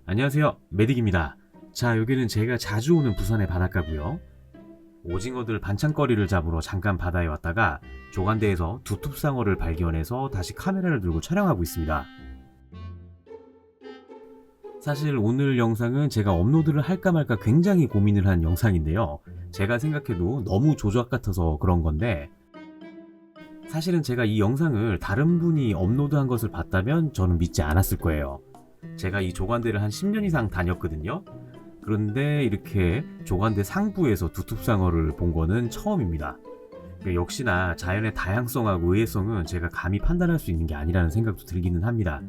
안녕하세요, 메딕입니다. 자, 여기는 제가 자주 오는 부산의 바닷가고요. 오징어들 반찬거리를 잡으러 잠깐 바다에 왔다가 조간대에서 두툼상어를 발견해서 다시 카메라를 들고 촬영하고 있습니다. 사실 오늘 영상은 제가 업로드를 할까 말까 굉장히 고민을 한 영상인데요. 제가 생각해도 너무 조작 같아서 그런 건데, 사실은 제가 이 영상을 다른 분이 업로드한 것을 봤다면 저는 믿지 않았을 거예요. 제가 이 조간대를 한 10년 이상 다녔거든요. 그런데 이렇게 조간대 상부에서 두툼상어를 본 거는 처음입니다. 역시나 자연의 다양성하고 의외성은 제가 감히 판단할 수 있는 게 아니라는 생각도 들기는 합니다.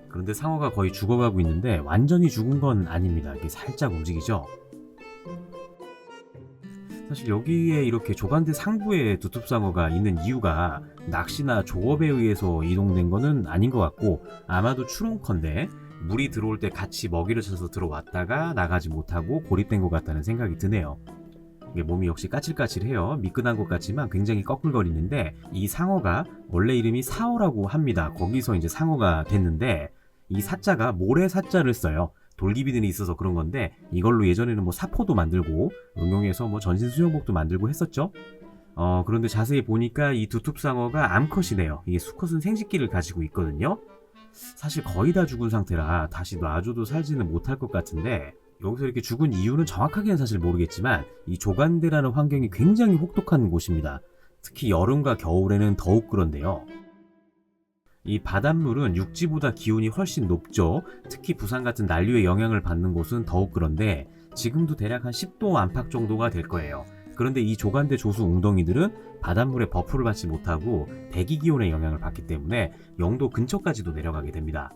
그런데 상어가 거의 죽어가고 있는데 완전히 죽은 건 아닙니다. 이게 살짝 움직이죠. 사실 여기에 이렇게 조간대 상부에 두툼상어가 있는 이유가 낚시나 조업에 의해서 이동된 거는 아닌 것 같고, 아마도 추론컨대 물이 들어올 때 같이 먹이를 쳐서 들어왔다가 나가지 못하고 고립된 것 같다는 생각이 드네요. 이게 몸이 역시 까칠까칠해요. 미끈한 것 같지만 굉장히 꺼끌거리는데, 이 상어가 원래 이름이 사어라고 합니다. 거기서 이제 상어가 됐는데, 이 사자가 모래 사자를 써요. 돌기비들이 있어서 그런 건데, 이걸로 예전에는 뭐 사포도 만들고 응용해서 뭐 전신 수영복도 만들고 했었죠. 그런데 자세히 보니까 이 두툼상어가 암컷이네요. 이게 수컷은 생식기를 가지고 있거든요. 사실 거의 다 죽은 상태라 다시 놔줘도 살지는 못할 것 같은데, 여기서 이렇게 죽은 이유는 정확하게는 사실 모르겠지만 이 조간대라는 환경이 굉장히 혹독한 곳입니다. 특히 여름과 겨울에는 더욱 그런데요. 이 바닷물은 육지보다 기온이 훨씬 높죠. 특히 부산 같은 난류의 영향을 받는 곳은 더욱 그런데, 지금도 대략 한 10도 안팎 정도가 될 거예요. 그런데 이 조간대 조수 웅덩이들은 바닷물에 버프를 받지 못하고 대기 기온의 영향을 받기 때문에 0도 근처까지도 내려가게 됩니다.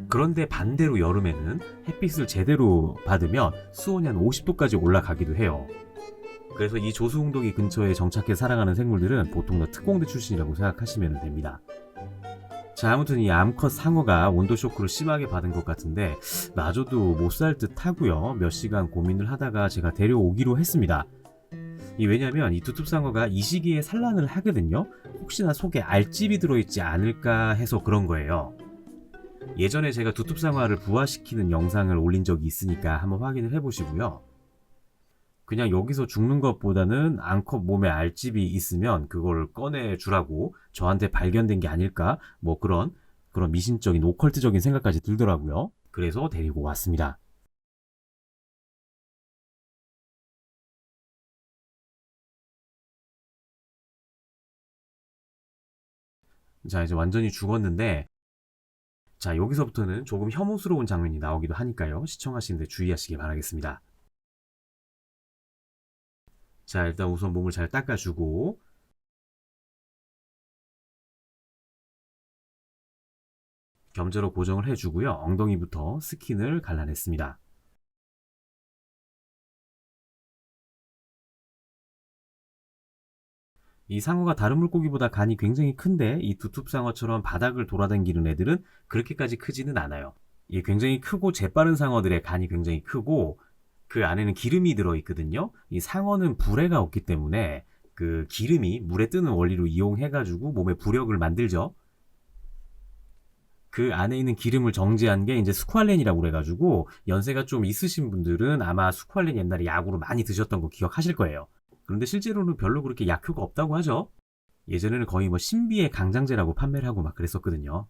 그런데 반대로 여름에는 햇빛을 제대로 받으면 수온이 한 50도까지 올라가기도 해요. 그래서 이 조수 웅덩이 근처에 정착해 살아가는 생물들은 보통 다 특공대 출신이라고 생각하시면 됩니다. 자, 아무튼 이 암컷 상어가 온도 쇼크를 심하게 받은 것 같은데 놔줘도 못 살 듯 하고요. 몇 시간 고민을 하다가 제가 데려오기로 했습니다. 왜냐면 이 두툼상어가 이 시기에 산란을 하거든요. 혹시나 속에 알집이 들어있지 않을까 해서 그런 거예요. 예전에 제가 두툼상어를 부화시키는 영상을 올린 적이 있으니까 한번 확인을 해보시고요. 그냥 여기서 죽는 것보다는 암컷 몸에 알집이 있으면 그걸 꺼내 주라고 저한테 발견된 게 아닐까, 뭐 그런 미신적인 오컬트적인 생각까지 들더라고요. 그래서 데리고 왔습니다. 자, 이제 완전히 죽었는데, 자, 여기서부터는 조금 혐오스러운 장면이 나오기도 하니까요. 시청하시는데 주의하시기 바라겠습니다. 자, 일단 우선 몸을 잘 닦아주고, 겸저로 고정을 해주고요. 엉덩이부터 스킨을 갈라냈습니다. 이 상어가 다른 물고기보다 간이 굉장히 큰데, 이 두툼상어처럼 바닥을 돌아다니는 애들은 그렇게까지 크지는 않아요. 이 굉장히 크고 재빠른 상어들의 간이 굉장히 크고, 그 안에는 기름이 들어있거든요. 이 상어는 불에가 없기 때문에 그 기름이 물에 뜨는 원리로 이용해가지고 몸에 부력을 만들죠. 그 안에 있는 기름을 정제한 게 이제 스쿠알렌이라고 그래가지고, 연세가 좀 있으신 분들은 아마 스쿠알렌 옛날에 약으로 많이 드셨던 거 기억하실 거예요. 그런데 실제로는 별로 그렇게 약효가 없다고 하죠. 예전에는 거의 뭐 신비의 강장제라고 판매를 하고 막 그랬었거든요.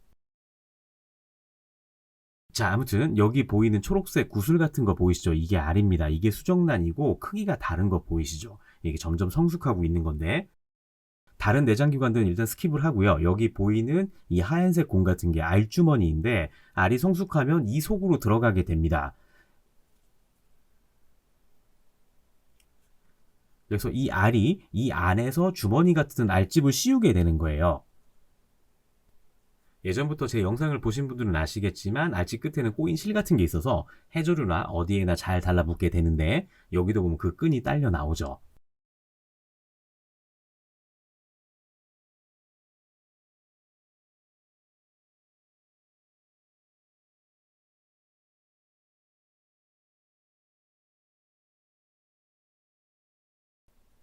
자, 아무튼 여기 보이는 초록색 구슬 같은 거 보이시죠? 이게 알입니다. 이게 수정란이고 크기가 다른 거 보이시죠? 이게 점점 성숙하고 있는 건데, 다른 내장기관들은 일단 스킵을 하고요. 여기 보이는 이 하얀색 공 같은 게 알주머니인데, 알이 성숙하면 이 속으로 들어가게 됩니다. 그래서 이 알이 이 안에서 주머니 같은 알집을 씌우게 되는 거예요. 예전부터 제 영상을 보신 분들은 아시겠지만 알집 끝에는 꼬인 실 같은 게 있어서 해조류나 어디에나 잘 달라붙게 되는데, 여기도 보면 그 끈이 딸려 나오죠.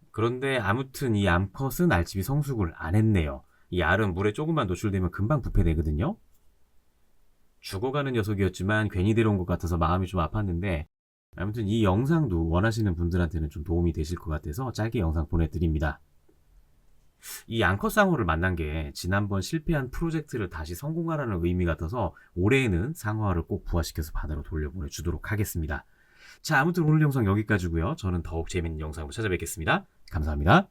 그런데 아무튼 이 암컷은 알집이 성숙을 안 했네요. 이 알은 물에 조금만 노출되면 금방 부패되거든요. 죽어가는 녀석이었지만 괜히 데려온 것 같아서 마음이 좀 아팠는데, 아무튼 이 영상도 원하시는 분들한테는 좀 도움이 되실 것 같아서 짧게 영상 보내드립니다. 이 앙커상어를 만난 게 지난번 실패한 프로젝트를 다시 성공하라는 의미 같아서 올해에는 상어를 꼭 부화시켜서 바다로 돌려보내주도록 하겠습니다. 자, 아무튼 오늘 영상 여기까지고요. 저는 더욱 재밌는 영상으로 찾아뵙겠습니다. 감사합니다.